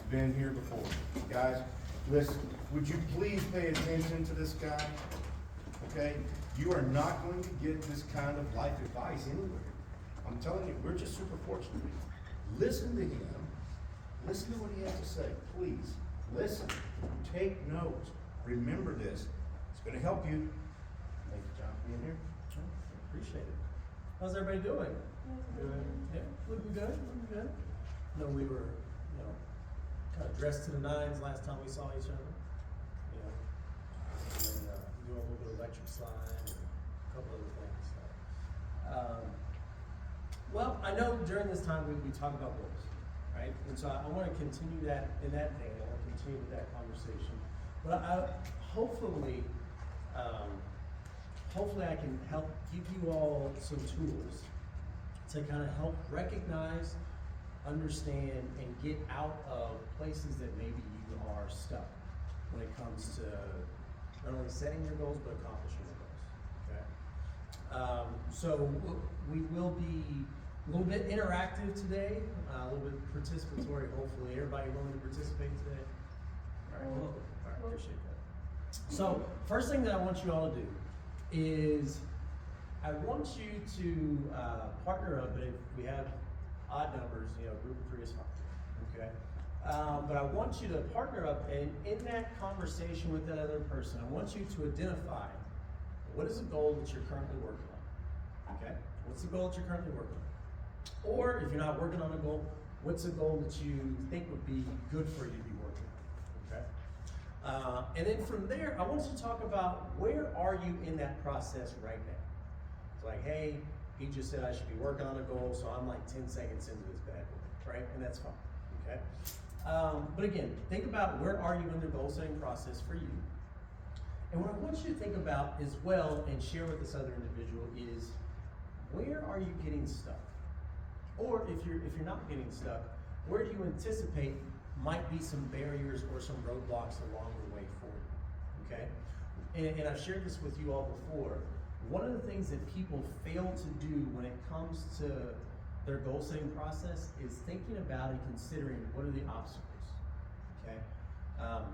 been here before. Guys, listen, would you please pay attention to this guy? Okay? You are not going to get this kind of life advice anywhere. I'm telling you, we're just super fortunate. Listen to him. Listen to what he has to say. Please, listen. Take notes. Remember this. It's going to help you. Thank you, John, for being here. Appreciate it. How's everybody doing? Good. Yeah, looking good, looking good. No, we were, kind of dressed to the nines last time we saw each other. And then doing a little bit of electric slide and a couple other things. So. Well, I know during this time we talk about goals, right? And so I want to continue that in that vein. I want to continue with that conversation. But hopefully I can help give you all some tools to kind of help recognize, understand, and get out of places that maybe you are stuck when it comes to not only setting your goals, but accomplishing your goals, okay? So we will be a little bit interactive today, a little bit participatory, hopefully. Everybody willing to participate today? All right, cool. All right, appreciate that. So, first thing that I want you all to do is I want you to partner up, and if we have odd numbers, group of 3 is fine, okay? But I want you to partner up, and in that conversation with that other person, I want you to identify what is a goal that you're currently working on, okay? What's the goal that you're currently working on? Or if you're not working on a goal, what's a goal that you think would be good for you to be working on, okay? And then from there, I want you to talk about where are you in that process right now. It's like, hey, he just said I should be working on a goal, so I'm like 10 seconds into this bad boy, right? And that's fine, okay? But again, think about where are you in the goal setting process for you. And what I want you to think about as well and share with this other individual is where are you getting stuck? Or if you're not getting stuck, where do you anticipate might be some barriers or some roadblocks along the way for you, okay? And I've shared this with you all before. One of the things that people fail to do when it comes to their goal setting process is thinking about and considering what are the obstacles, okay? I'm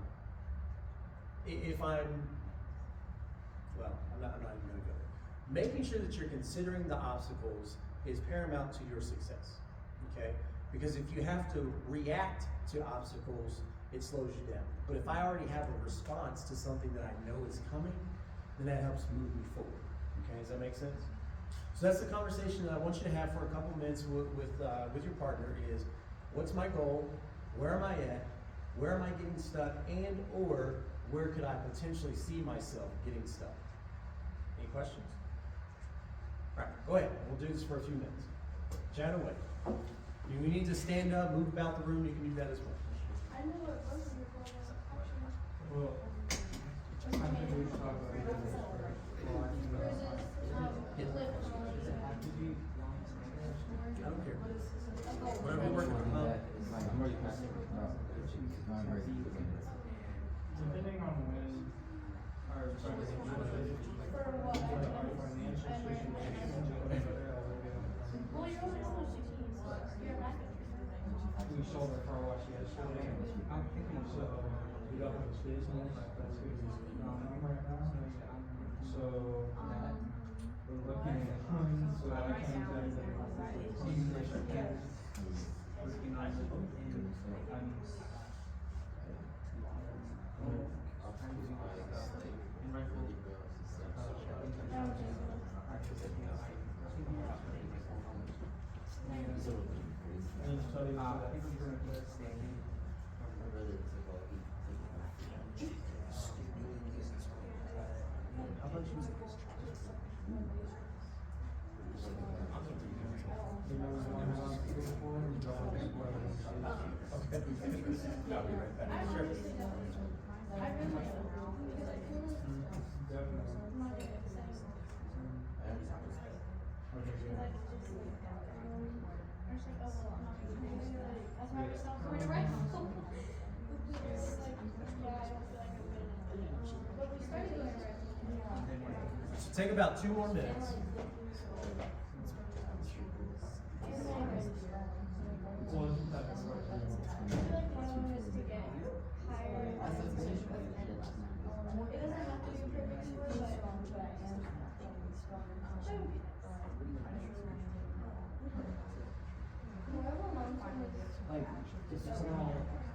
not even gonna go there. Making sure that you're considering the obstacles is paramount to your success, okay? Because if you have to react to obstacles, it slows you down. But if I already have a response to something that I know is coming, then that helps move me forward, okay? Does that make sense? So that's the conversation that I want you to have for a couple minutes with your partner is, what's my goal? Where am I at? Where am I getting stuck? And or where could I potentially see myself getting stuck? Any questions? All right, go ahead. We'll do this for a few minutes. Chat away. If you need to stand up, move about the room, you can do that as well. I know what both of your goals are. Well, I think we should talk about it first. I don't care. Whatever you're working on. Depending on when our financial situation Well, you're only almost 16, so you're back at we sold our car wash yesterday. I'm thinking so. We don't have a business. That's good. Right now. So we're looking at funds. So I can't tell you that. Working on So take about 2 more minutes. so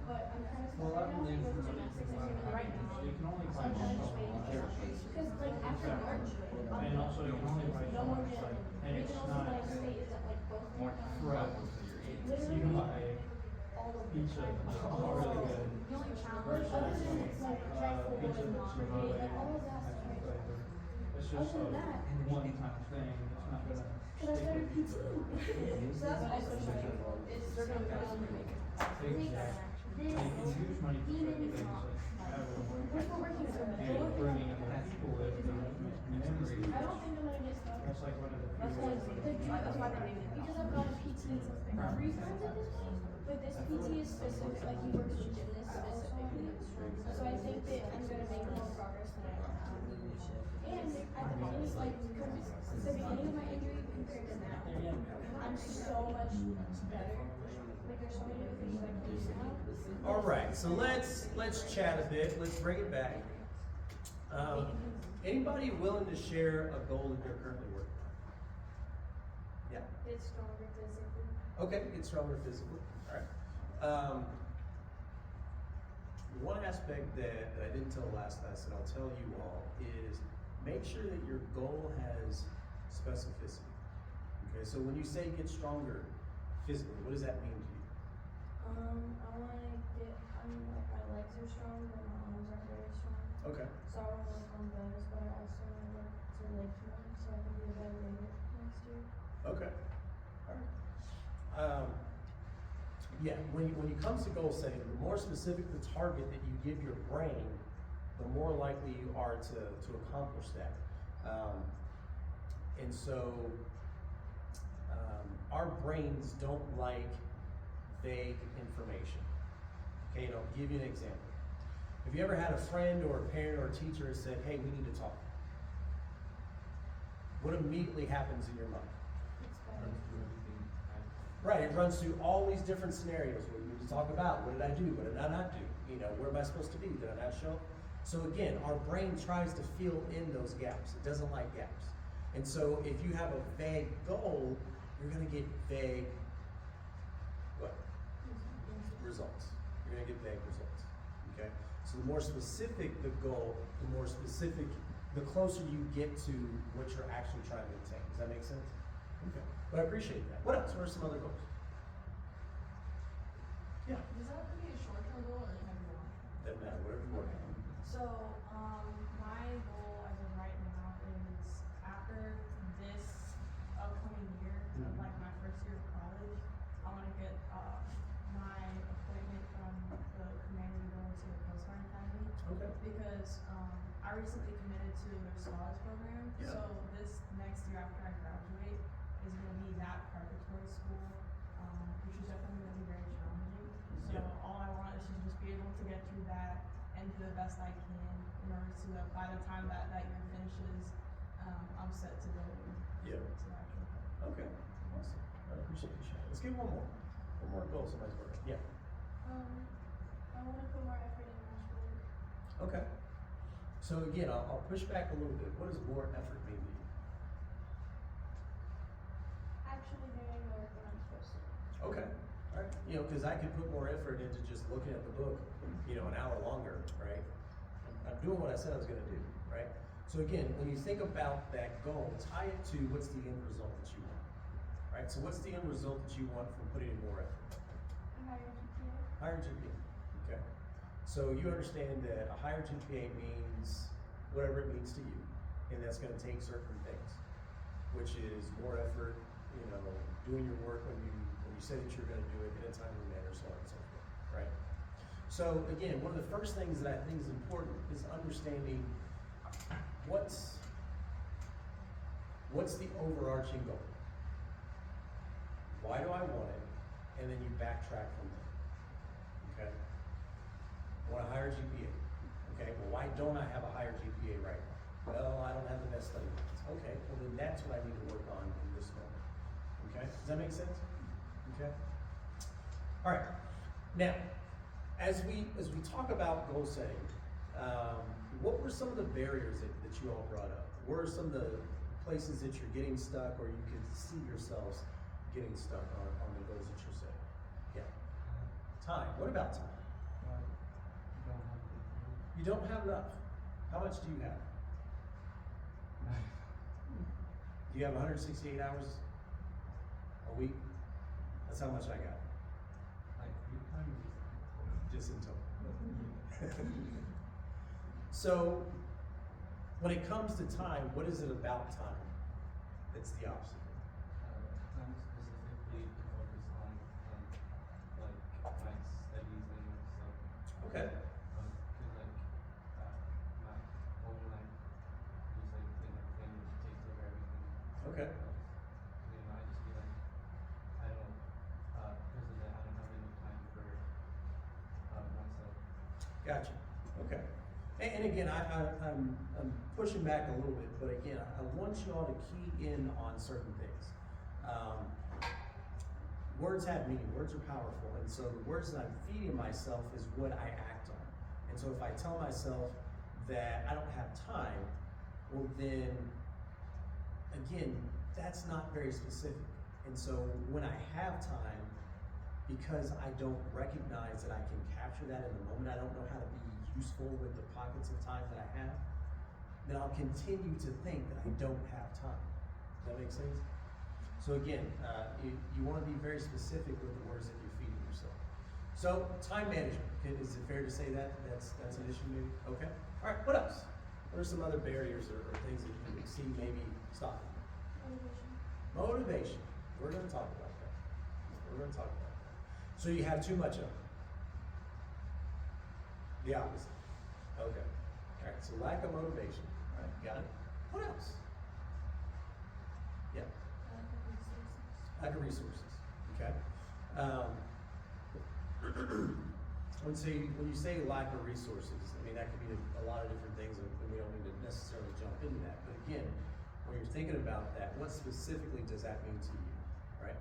but I'm kind of Well, stuck I'm right now leaving with from gymnastics my right now. you can only So find I'm trying to one just make it therapy. because like after March, I'm And also you can only buy no more phones, like, gym. and it's Regionals not, is like state is at like both right, you can literally buy all of pizza, it. it's really good. The only challenge other than it's like try full Pizza and that's not really, like all of that that's stuff. my flavor. It's just Other a than that, one-time thing, it's not gonna cause I stick started with you. PT. So that's also showing. It's they're gonna put on Exactly. this. And you can use money for certain things like travel, We're still working on it. and bringing in more people with memories. I don't think I'm gonna get stuck. That's like one of the That's few why ways that that's why they named it. Because I've got a PT 3 times at this point, but this PT is specific, like he works with gymnasts specifically. So I think that I'm gonna make more progress than I am now. And at the beginning, like, the beginning of my injury compared to now, I'm so much better. Like there's so many different things I can do now. All right, so let's chat a bit. Let's bring it back. Anybody willing to share a goal that they're currently working on? Yeah. It's stronger physically. Okay, get stronger physically. All right. One aspect that I didn't tell last class that I'll tell you all is make sure that your goal has specificity. Okay, so when you say get stronger physically, what does that mean to you? I wanna get, I mean, like my legs are strong, but my arms aren't very strong. Okay. So I wanna work on those, but I also wanna work to lift more, so I can be a better weighter next year. Okay. All right. Yeah, when it comes to goal setting, the more specific the target that you give your brain, the more likely you are to accomplish that. And so, our brains don't like vague information. Okay, and I'll give you an example. Have you ever had a friend or a parent or a teacher who said, hey, we need to talk? What immediately happens in your mind? It's better. Right, it runs through all these different scenarios. What do we need to talk about? What did I do? What did I not do? You know, where am I supposed to be? Did I not show up? So again, our brain tries to fill in those gaps. It doesn't like gaps. And so if you have a vague goal, you're gonna get vague, what? Results. You're gonna get vague results, okay? So the more specific the goal, the more specific, the closer you get to what you're actually trying to attain. Does that make sense? Okay. But I appreciate that. What else? What are some other goals? Yeah. Does that have to be a short-term goal or can it be long? Doesn't matter, whatever you're working on. So, my goal as of right now is after this upcoming year, of like my first year of college, I wanna get, my appointment from the commander to go into the Coast Guard Academy. Okay. Because, I recently committed to their scholars program, Yeah. so this next year after I graduate is gonna be that preparatory school, which is definitely gonna be very challenging. So Yeah. all I want is to just be able to get through that and do the best I can in order to, by the time that year finishes, I'm set to go Yeah. to the actual program. Okay. Awesome. I appreciate you sharing. Let's get one more. One more goal somebody's working. Yeah. I wanna put more effort in my sport. Okay. So again, I'll push back a little bit. What does more effort mean to you? Actually doing the work that I'm supposed to. Okay. All right. You know, because I could put more effort into just looking at the book, you know, an hour longer, right? I'm doing what I said I was going to do, right? So again, when you think about that goal, tie it to what's the end result that you want, right? So what's the end result that you want from putting in more effort? A higher GPA. Higher GPA. Okay. So you understand that a higher GPA means whatever it means to you, and that's going to take certain things, which is more effort, you know, doing your work when you say that you're going to do it in a timely manner, so on and so forth, right? So again, one of the first things that I think is important is understanding what's the overarching goal. Why do I want it? And then you backtrack from there. Okay? I want a higher GPA. Okay, well, why don't I have a higher GPA right now? Well, I don't have the best study plans. Okay, well then that's what I need to work on in this moment. Okay, does that make sense? Okay. All right. Now, as we talk about goal setting, what were some of the barriers that you all brought up? What are some of the places that you're getting stuck, or you can see yourselves getting stuck on the goals that you're setting? Yeah. Time. What about time? But you don't have to. You don't have enough. How much do you have? Do you have 168 hours a week? That's how much I got, Like 3 times. just in total. So, when it comes to time, what is it about time that's the obstacle? Time specifically to focus on like my studies and stuff. Okay. Cause like my home life, just like family takes over everything. Okay. You know, I just feel like I don't, because of that, I don't have enough time for myself. Gotcha. Okay. And again, I'm pushing back a little bit, but again, I want you all to key in on certain things. Words have meaning. Words are powerful, and so the words that I'm feeding myself is what I act on. And so if I tell myself that I don't have time, well then, again, that's not very specific. And so when I have time, because I don't recognize that I can capture that in the moment, I don't know how to be useful with the pockets of time that I have, then I'll continue to think that I don't have time. Does that make sense? So again, you want to be very specific with the words that you're feeding yourself. So time management, is it fair to say that that's an issue maybe? Okay. All right, what else? What are some other barriers or things that you see maybe stopping you? Motivation. We're going to talk about that. We're going to talk about that. So you have too much of it. The opposite. Okay. All right, so lack of motivation. All right, got it. What else? Yeah. Lack of resources. Okay. When you say lack of resources, I mean, that could be a lot of different things, and we don't need to necessarily jump into that. But again, when you're thinking about that, what specifically does that mean to you, right?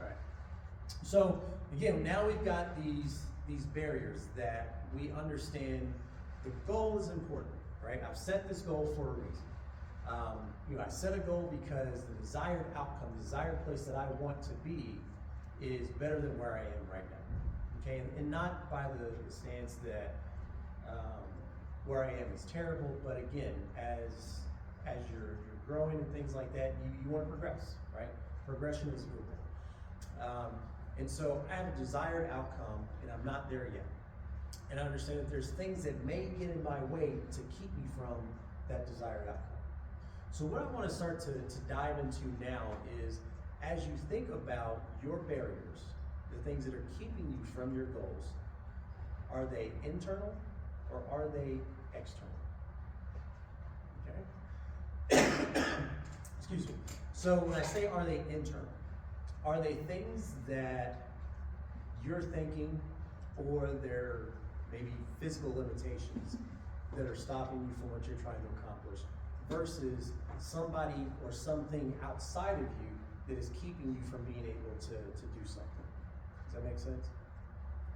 All right. So again, now we've got these barriers that we understand. The goal is important, right? I've set this goal for a reason. I set a goal because the desired outcome, the desired place that I want to be is better than where I am right now. Okay, and not by the stance that where I am is terrible, but again, as you're growing and things like that, you want to progress, right? Progression is movement. And so I have a desired outcome, and I'm not there yet. And I understand that there's things that may get in my way to keep me from that desired outcome. So what I want to start to dive into now is, as you think about your barriers, the things that are keeping you from your goals, are they internal or are they external? Okay? Excuse me. So when I say are they internal, are they things that you're thinking, or they're maybe physical limitations that are stopping you from what you're trying to accomplish, versus somebody or something outside of you that is keeping you from being able to do something? Does that make sense?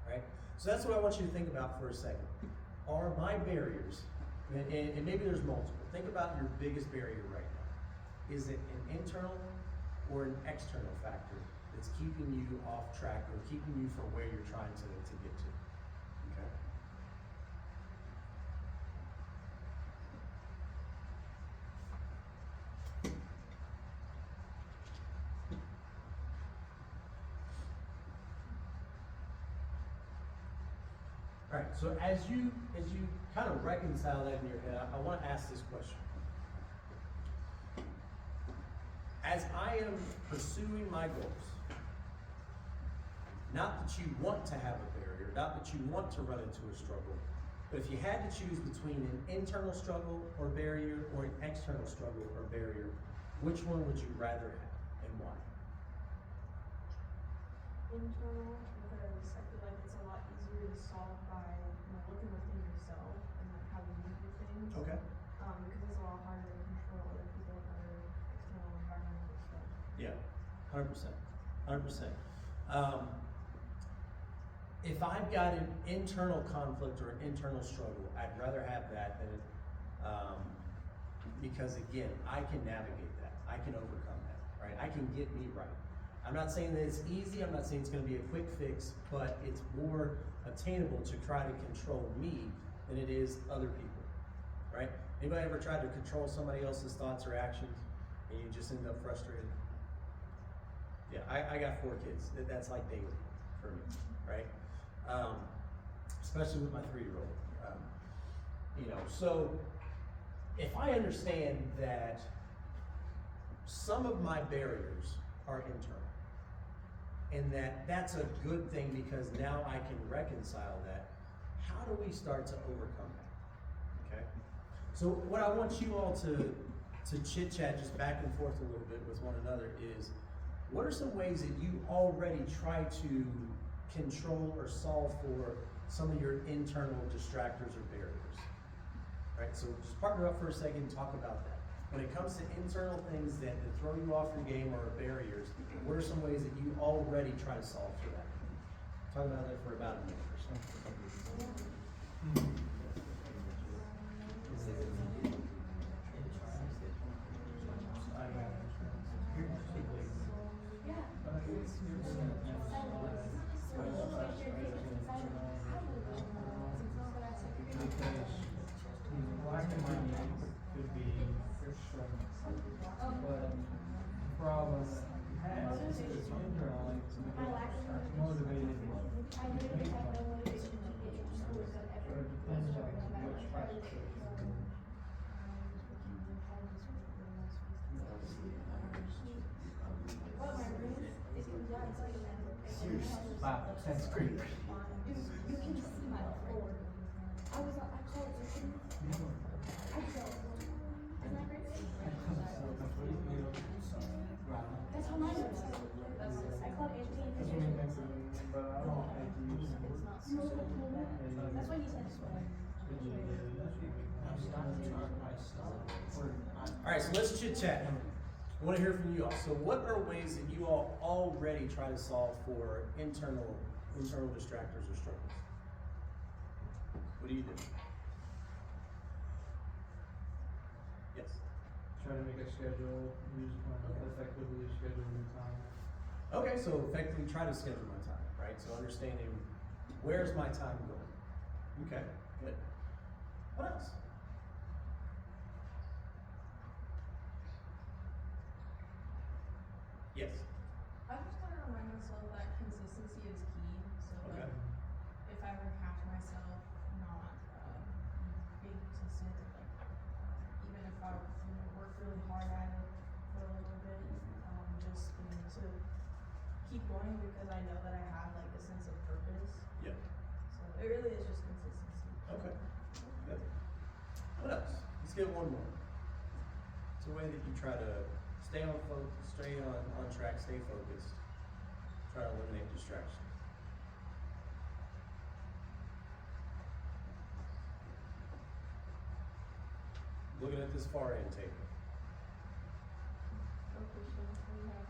Right? So that's what I want you to think about for a second. Are my barriers, and maybe there's multiple, think about your biggest barrier right now. Is it an internal or an external factor that's keeping you off track or keeping you from where you're trying to get to? Okay? All right, so as you kind of reconcile that in your head, I want to ask this question. As I am pursuing my goals, not that you want to have a barrier, not that you want to run into a struggle, but if you had to choose between an internal struggle or barrier or an external struggle or barrier, which one would you rather have and why? Internal, because I feel like it's a lot easier to solve by looking within yourself and like how you do things. Okay. Because it's a lot harder to control other people and other external environmental stuff. Yeah, 100%, 100%. If I've got an internal conflict or an internal struggle, I'd rather have that than, because again, I can navigate that. I can overcome that, right? I can get me right. I'm not saying that it's easy, I'm not saying it's gonna be a quick fix, but it's more attainable to try to control me than it is other people, right? Anybody ever tried to control somebody else's thoughts or actions and you just end up frustrated? Yeah, I got 4 kids. That's like daily for me, right? Especially with my 3-year-old. You know, so if I understand that some of my barriers are internal, and that's a good thing because now I can reconcile that, how do we start to overcome that? Okay? So what I want you all to chit chat just back and forth a little bit with one another is, what are some ways that you already try to control or solve for some of your internal distractors or barriers? Right, so just partner up for a second and talk about that. When it comes to internal things that throw you off your game or barriers, what are some ways that you already try to solve for that? Talk about that for about a minute or so. Lack of money could be struggling. But the problem that you have is internally motivated to make money. But it depends on which factor. Wow, that's great. You can see my floor. I called it. I felt. Isn't that great? That's how mine was. I called Anthony That's what he thinks of me, but I don't think he's. That's what he said. All right, so let's chit chat. I want to hear from you all. So what are ways that you all already try to solve for internal distractors or struggles? What do you do? Yes. Try to make a schedule, effectively schedule your time. Okay, so effectively try to schedule my time, right? So understanding where's my time going. Okay, good. What else? Yes. I just gotta remind myself that consistency is key. So Okay. like, if I ever catch myself not being consistent, like even if I work really hard at it for a little bit, just to keep going because I know that I have like a sense of purpose. Yeah. So it really is just consistency. Okay. Good. What else? Let's get one more. It's a way that you try to stay on track, stay focused. Try to eliminate distractions. Looking at this far end table. Okay, so we have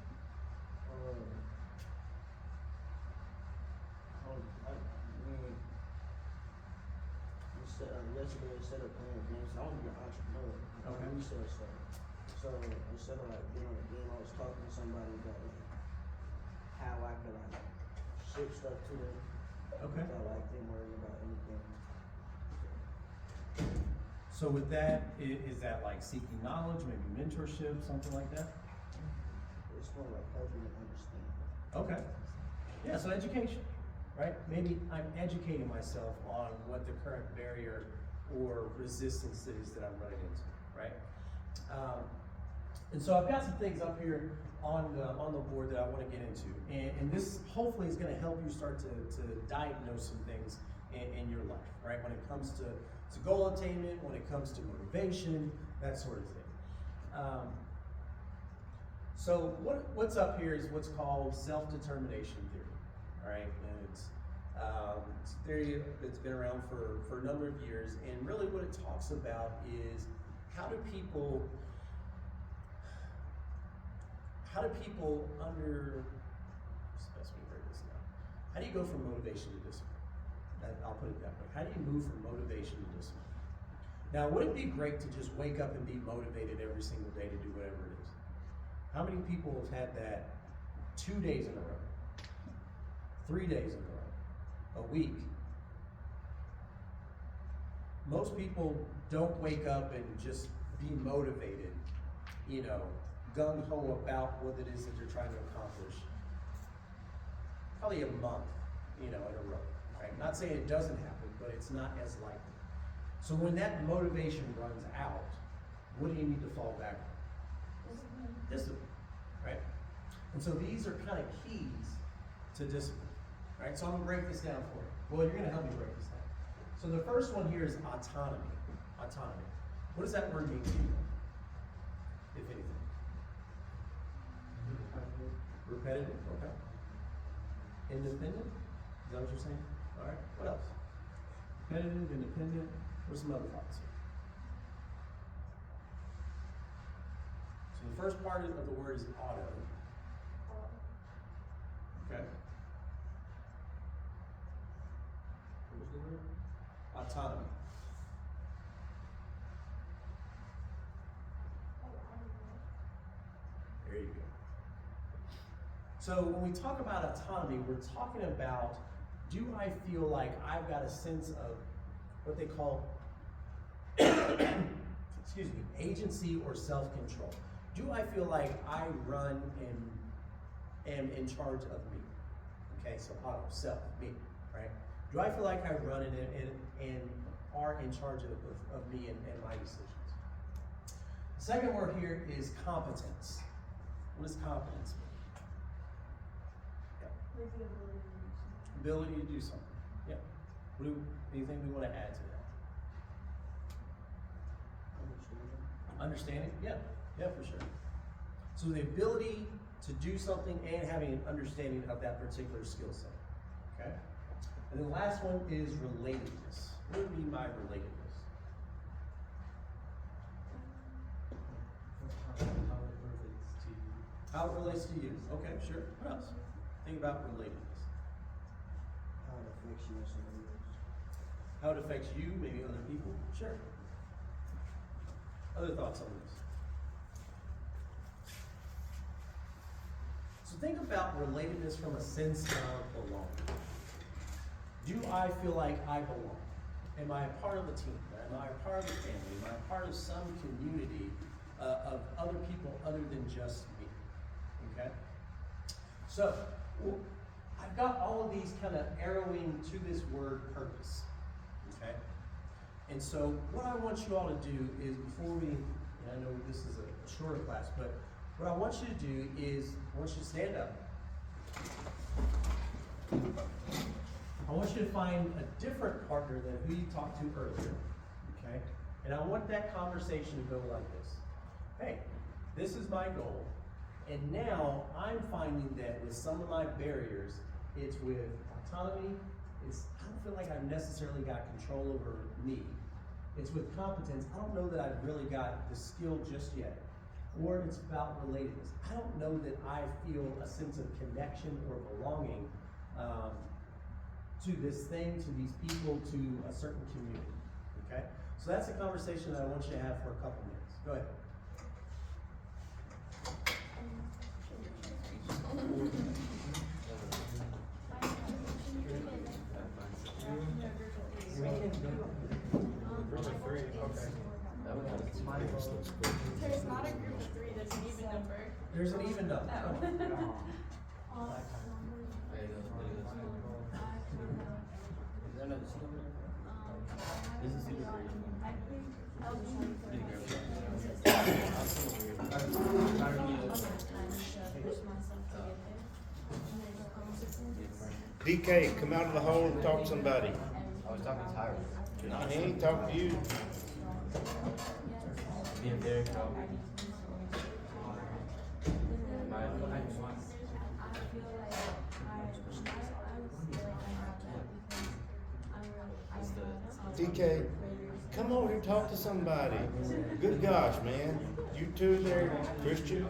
yesterday instead of playing games, I want to be an entrepreneur. Okay. Research stuff. So instead of like being on a game, I was talking to somebody about like how I could like ship stuff to them Okay. without like them worrying about anything. So with that, is that like seeking knowledge, maybe mentorship, something like that? It's more like helping them understand. Okay. Yeah, so education, right? Maybe I'm educating myself on what the current barrier or resistance is that I'm running into, right? And so I've got some things up here on the board that I want to get into, and this hopefully is going to help you start to diagnose some things in your life, right? When it comes to goal attainment, when it comes to motivation, that sort of thing. So what's up here is what's called self-determination theory, all right? And it's a theory that's been around for a number of years, and really what it talks about is how do people what's the best way to word this now? How do you go from motivation to discipline? I'll put it that way. How do you move from motivation to discipline? Now, would it be great to just wake up and be motivated every single day to do whatever it is? How many people have had that 2 days in a row, 3 days in a row, a week. Most people don't wake up and just be motivated, you know, gung-ho about what it is that they're trying to accomplish. Probably a month, you know, in a row, right? Not saying it doesn't happen, but it's not as likely. So when that motivation runs out, what do you need to fall back on? Discipline, right? And so these are kind of keys to discipline, right? So I'm gonna break this down for you. Well, you're gonna help me break this down. So the first one here is autonomy. Autonomy. What does that word mean to you, if anything? Repetitive, okay. Independent, is that what you're saying? All right, what else? Repetitive, independent, what's some other thoughts? So the first part of the word is auto. Okay. What was the word? Autonomy. There you go. So when we talk about autonomy, we're talking about, do I feel like I've got a sense of what they call, excuse me, agency or self-control? Do I feel like I run and am in charge of me? Okay, so auto, self, me, right? Do I feel like I run and are in charge of me and my decisions? The second word here is competence. What does competence mean? Like the ability to do something. Ability to do something. Yeah. Anything we want to add to that? Understanding? Yeah. Yeah, for sure. So the ability to do something and having an understanding of that particular skill set. Okay? And then the last one is relatedness. What would be my relatedness? How it relates to you. Okay, sure. What else? Think about relatedness. How it affects you and somebody else. How it affects you, maybe other people. Sure. Other thoughts on this? So think about relatedness from a sense of belonging. Do I feel like I belong? Am I a part of a team? Am I a part of a family? Am I a part of some community of other people other than just me? Okay? So, I've got all of these kind of arrowing to this word purpose. Okay? And so, what I want you all to do is before we, and I know this is a shorter class, but what I want you to do is, I want you to stand up. I want you to find a different partner than who you talked to earlier, okay? And I want that conversation to go like this. Hey, this is my goal, and now I'm finding that with some of my barriers, it's with autonomy, I don't feel like I've necessarily got control over me. It's with competence, I don't know that I've really got the skill just yet. Or it's about relatedness. I don't know that I feel a sense of connection or belonging to this thing, to these people, to a certain community, okay? So that's a conversation that I want you to have for a couple minutes. Go ahead. There's not a group of three, there's an even number. There's an even number. DK, come out of the hole and talk to somebody. I was talking to Tyler. No, he ain't talking to you. Being very proud. DK, come over here and talk to somebody. Good gosh, man. You two there, Christian?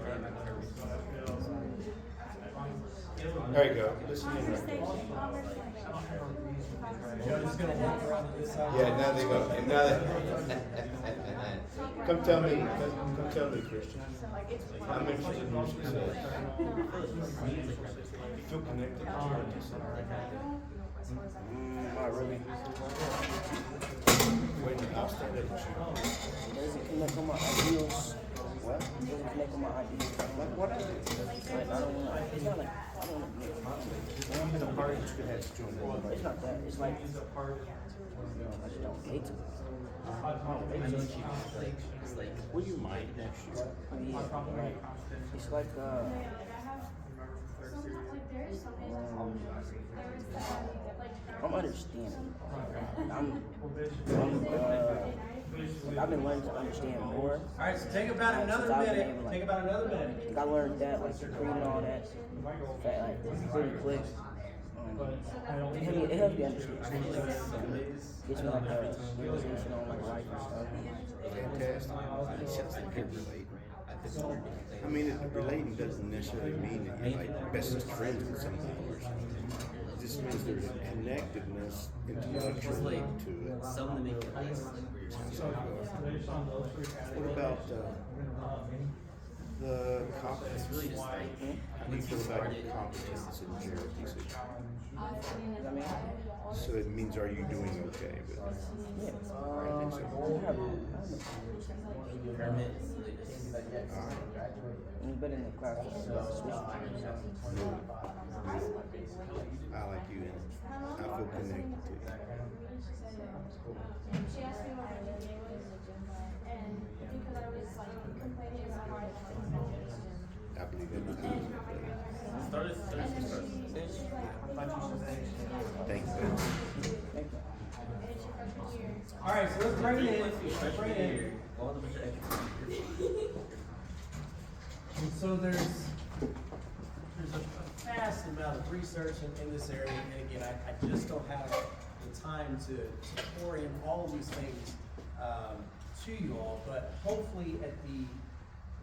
There you go. Listen in right there. Y'all just gonna walk around to this side? Yeah, now they go, and now they. Come tell me, come tell me, Christian. I'm interested in your success. You feel connected to ROTC? Not really. Wait, I'll stand up with you. Doesn't connect with my ideals. What? Doesn't connect with my ideals. Like what? Like I don't want. It's not like I don't want to be. It's a party that you could have to join. It's not that. It's like I just don't hate it. Will you mind next year? Yeah, like, it's like Sometimes, like, there is some days I'm understanding. I've been learning to understand more. Alright, so take about another minute, take about another minute. I learned that, like, reading all that, like, pretty quick. It helps me understand. Gets me, like, a realization on, like, life and stuff. Fantastic. It sounds like you relate. I mean, relating doesn't necessarily mean that you're like bestest friends with somebody or something. It just means there's a connectedness intellectually to it. Something to make it nice. What about the competence? It's really just like, How do you feel about your competence in AJROTC? So it means, are you doing okay with it? Yeah. I think so. permit. Anybody in the class is switch. I like you, and I feel connected to you. She asked me what my GPA was, and because I was like complaining about how I didn't like I believe that. Thank you. Alright, so let's bring it in, let's bring it in. And so there's a vast amount of research in this area, and again, I just don't have the time to pour in all of these things to you all, but hopefully at the,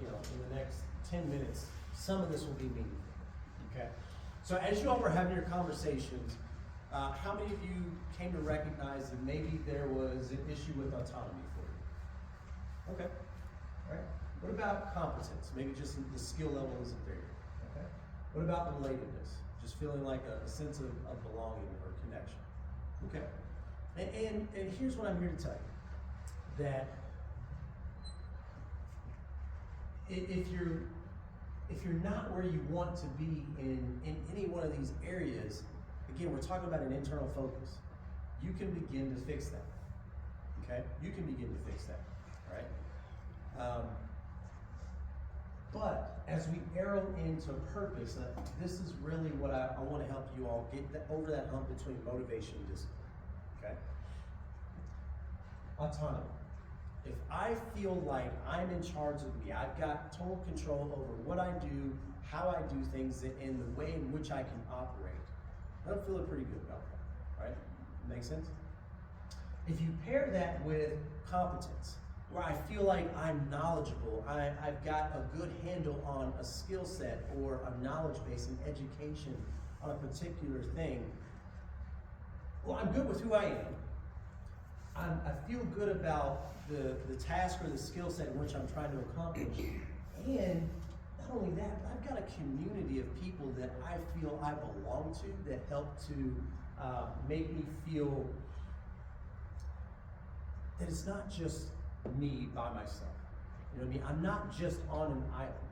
in the next 10 minutes, some of this will be meaningful, okay? So as you all were having your conversations, how many of you came to recognize that maybe there was an issue with autonomy for you? Okay, all right. What about competence? Maybe just the skill level isn't there. Okay. What about relatedness? Just feeling like a sense of belonging or connection. Okay. And here's what I'm here to tell you. That if you're not where you want to be in any one of these areas, again, we're talking about an internal focus. You can begin to fix that. Okay? You can begin to fix that. All right? But as we arrow into purpose, this is really what I want to help you all get over that hump between motivation and discipline. Okay? Autonomy. If I feel like I'm in charge of me, I've got total control over what I do, how I do things, and the way in which I can operate, I'm feeling pretty good about that. Right? Make sense? If you pair that with competence, where I feel like I'm knowledgeable, I've got a good handle on a skill set or a knowledge base and education on a particular thing, well, I'm good with who I am. I feel good about the task or the skill set in which I'm trying to accomplish. And not only that, but I've got a community of people that I feel I belong to that help to make me feel that it's not just me by myself. You know what I mean? I'm not just on an island.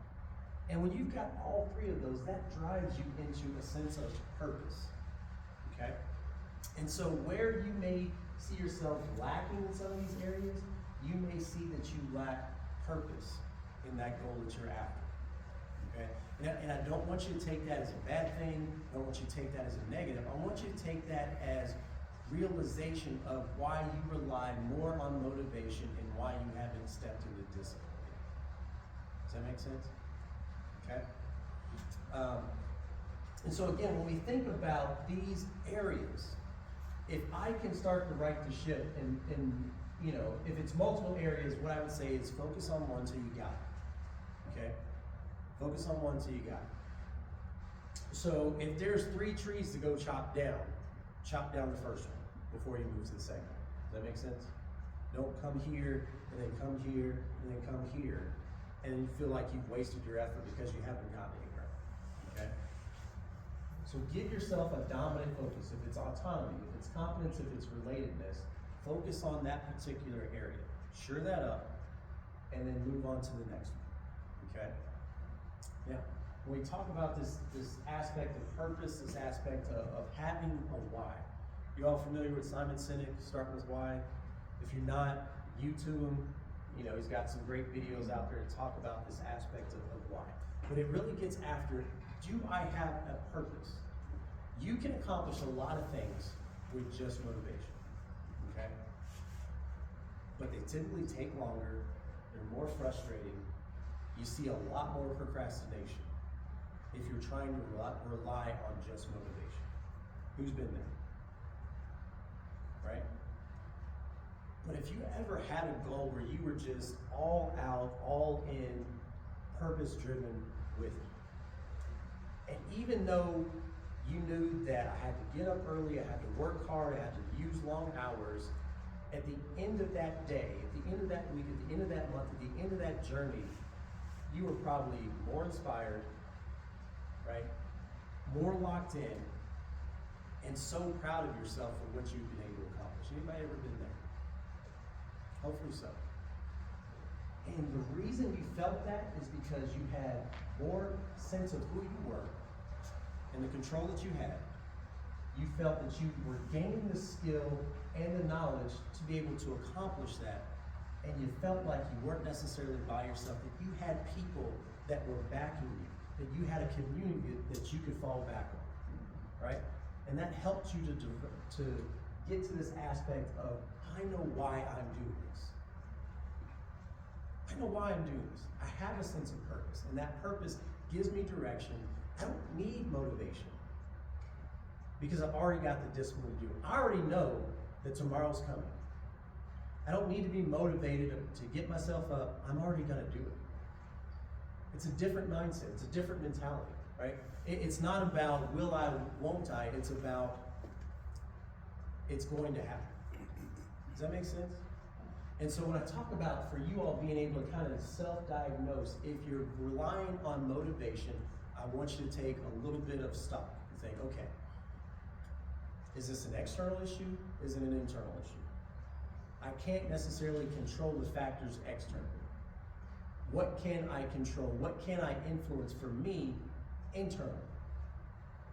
And when you've got all three of those, that drives you into a sense of purpose. Okay? And so where you may see yourself lacking in some of these areas, you may see that you lack purpose in that goal that you're after. Okay? And I don't want you to take that as a bad thing. I don't want you to take that as a negative. I want you to take that as realization of why you rely more on motivation and why you haven't stepped into discipline. Does that make sense? Okay? And so again, when we think about these areas, if I can start to right the ship and if it's multiple areas, what I would say is focus on one till you got it. Okay? Focus on one till you got it. So if there's 3 trees to go chop down, chop down the first one before you move to the second one. Does that make sense? Don't come here, and then come here, and then come here, and you feel like you've wasted your effort because you haven't gotten anywhere, okay? So give yourself a dominant focus. If it's autonomy, if it's competence, if it's relatedness, focus on that particular area. Sure that up, and then move on to the next one, okay? Now, when we talk about this aspect of purpose, this aspect of having a why, you all familiar with Simon Sinek, starting with why? If you're not, YouTube him. You know, he's got some great videos out there to talk about this aspect of why. But it really gets after, do I have a purpose? You can accomplish a lot of things with just motivation, okay? But they typically take longer, they're more frustrating, you see a lot more procrastination if you're trying to rely on just motivation. Who's been there? Right? But if you ever had a goal where you were just all out, all in, purpose driven with it, and even though you knew that I had to get up early, I had to work hard, I had to use long hours, at the end of that day, at the end of that week, at the end of that month, at the end of that journey, you were probably more inspired, right? More locked in, and so proud of yourself for what you've been able to accomplish. Anybody ever been there? Hopefully so. And the reason you felt that is because you had more sense of who you were and the control that you had. You felt that you were gaining the skill and the knowledge to be able to accomplish that. And you felt like you weren't necessarily by yourself, that you had people that were backing you, that you had a community that you could fall back on, right? And that helped you to get to this aspect of, I know why I'm doing this. I know why I'm doing this. I have a sense of purpose, and that purpose gives me direction. I don't need motivation because I've already got the discipline to do it. I already know that tomorrow's coming. I don't need to be motivated to get myself up. I'm already gonna do it. It's a different mindset. It's a different mentality, right? It's not about will I, won't I. It's about it's going to happen. Does that make sense? And so when I talk about for you all being able to kind of self-diagnose, if you're relying on motivation, I want you to take a little bit of stock and think, okay, is this an external issue? Is it an internal issue? I can't necessarily control the factors externally. What can I control? What can I influence for me internally?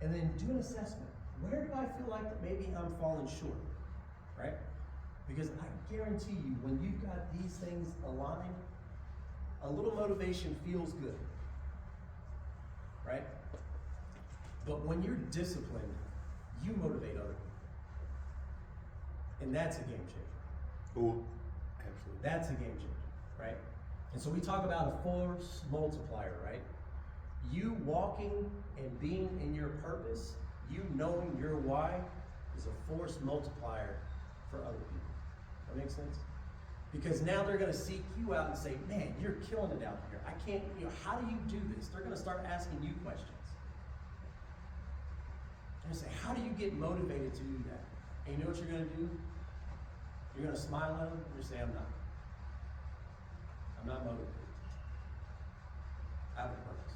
And then do an assessment. Where do I feel like that maybe I'm falling short, right? Because I guarantee you, when you've got these things aligned, a little motivation feels good, right? But when you're disciplined, you motivate other people. And that's a game changer. Oh, absolutely. That's a game changer, right? And so we talk about a force multiplier, right? You walking and being in your purpose, you knowing your why, is a force multiplier for other people. That makes sense? Because now they're gonna seek you out and say, man, you're killing it out here. I can't, how do you do this? They're gonna start asking you questions. They're gonna say, how do you get motivated to do that? And you know what you're gonna do? You're gonna smile at them and you're say, I'm not. I'm not motivated. I have a purpose.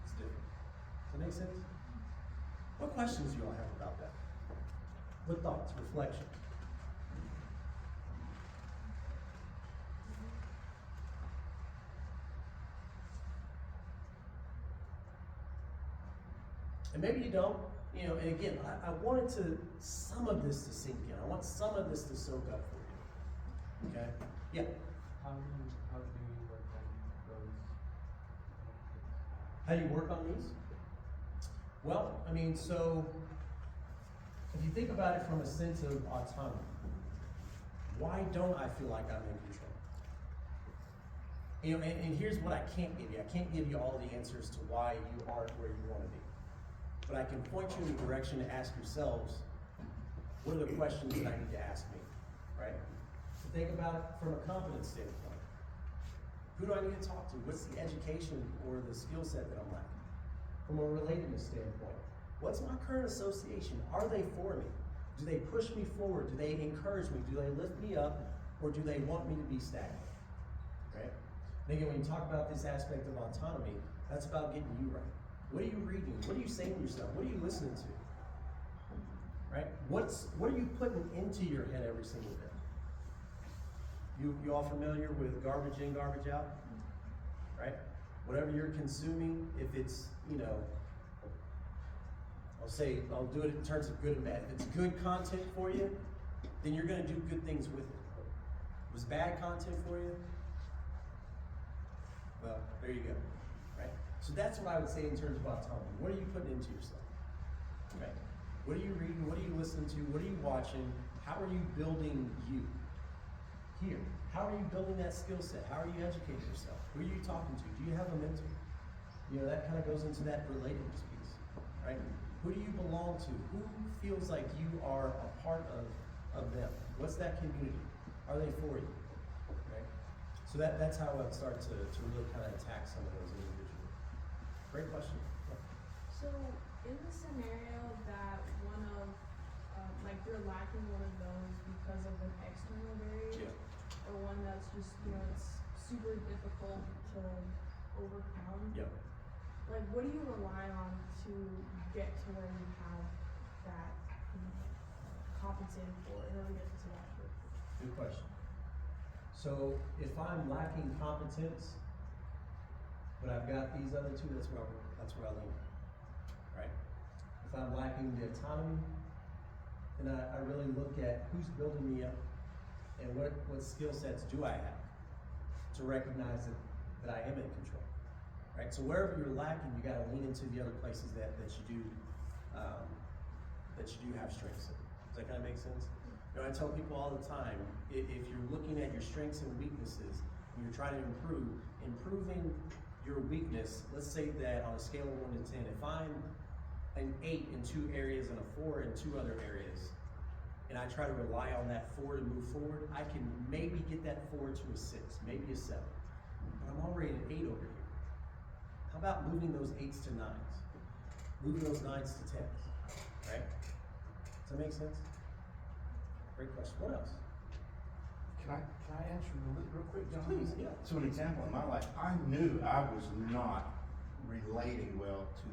It's different. Does that make sense? What questions do you all have about that? What thoughts, reflections? And maybe you don't, and again, I wanted some of this to sink in. I want some of this to soak up for you. Okay? Yeah. How do you work on those? How do you work on these? Well, so if you think about it from a sense of autonomy, why don't I feel like I'm in control? And here's what I can't give you. I can't give you all the answers to why you aren't where you want to be. But I can point you in the direction to ask yourselves, what are the questions that I need to ask me, right? So think about it from a competence standpoint. Who do I need to talk to? What's the education or the skill set that I'm lacking? From a relatedness standpoint, What's my current association? Are they for me? Do they push me forward? Do they encourage me? Do they lift me up? Or do they want me to be stagnant? Right? And again, when you talk about this aspect of autonomy, that's about getting you right. What are you reading? What are you saying to yourself? What are you listening to? Right? What are you putting into your head every single day? You all familiar with garbage in, garbage out? Right? Whatever you're consuming, if it's, I'll do it in terms of good and bad. If it's good content for you, then you're gonna do good things with it. If it was bad content for you, well, there you go, right? So that's what I would say in terms of autonomy. What are you putting into yourself, right? What are you reading? What are you listening to? What are you watching? How are you building you here? How are you building that skill set? How are you educating yourself? Who are you talking to? Do you have a mentor? That kind of goes into that relatedness piece, right? Who do you belong to? Who feels like you are a part of them? What's that community? Are they for you, right? So that's how I'd start to really kind of attack some of those individually. Great question. Yeah. So in the scenario that one of, you're lacking one of those because of an external barrier, or one that's just, it's super difficult to overcome. Yep. Like, what do you rely on to get to where you have that compensated for in order to get to that? Good question. So if I'm lacking competence, but I've got these other two, that's where I lean, right? If I'm lacking the autonomy, then I really look at who's building me up and what skill sets do I have to recognize that I am in control, right? So wherever you're lacking, you got to lean into the other places that you do have strengths in. Does that kind of make sense? I tell people all the time, if you're looking at your strengths and weaknesses, and you're trying to improving your weakness, let's say that on a scale of 1 to 10, if I'm an 8 in 2 areas and a 4 in 2 other areas, and I try to rely on that 4 to move forward, I can maybe get that 4 to a 6, maybe a 7. But I'm already an 8 over here. How about moving those 8s to 9s? Moving those 9s to 10s, right? Does that make sense? Great question. What else? Can I answer real quick, John? Please, yeah. So an example in my life, I knew I was not relating well to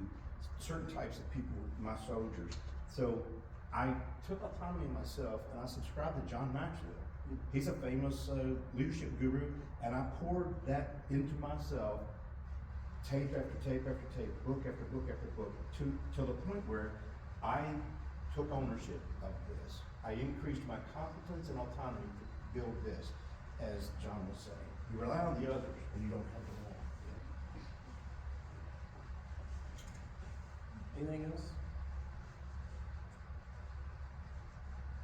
certain types of people, my soldiers. So I took autonomy in myself and I subscribed to John Maxwell. He's a famous leadership guru, and I poured that into myself, tape after tape after tape, book after book after book, to the point where I took ownership of this. I increased my competence and autonomy to build this, as John was saying. You rely on the others, and you don't have them all. Anything else?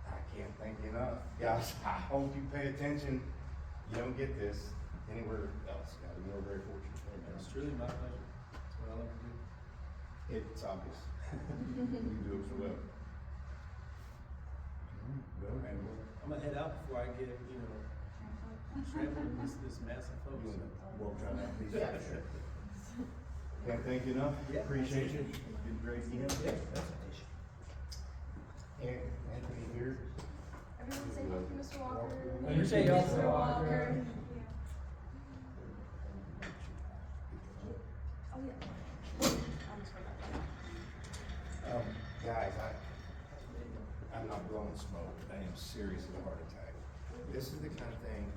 I can't thank you enough. Guys, I hope you pay attention. You don't get this anywhere else. You are very fortunate. It's truly my pleasure. That's what I like to do. It's obvious. You do it so well. Well, and I'm gonna head out before I get, trampled in this massive folks. you walk around that piece. Yeah, sure. Can't thank you enough. Yeah. Appreciate you. Been great again. Yeah. And Anthony here. Everyone say thank you, Mr. Walker. Appreciate y'all. Mr. Walker. Oh, yeah. Guys, I'm not blowing smoke. I am serious with a heart attack. This is the kind of thing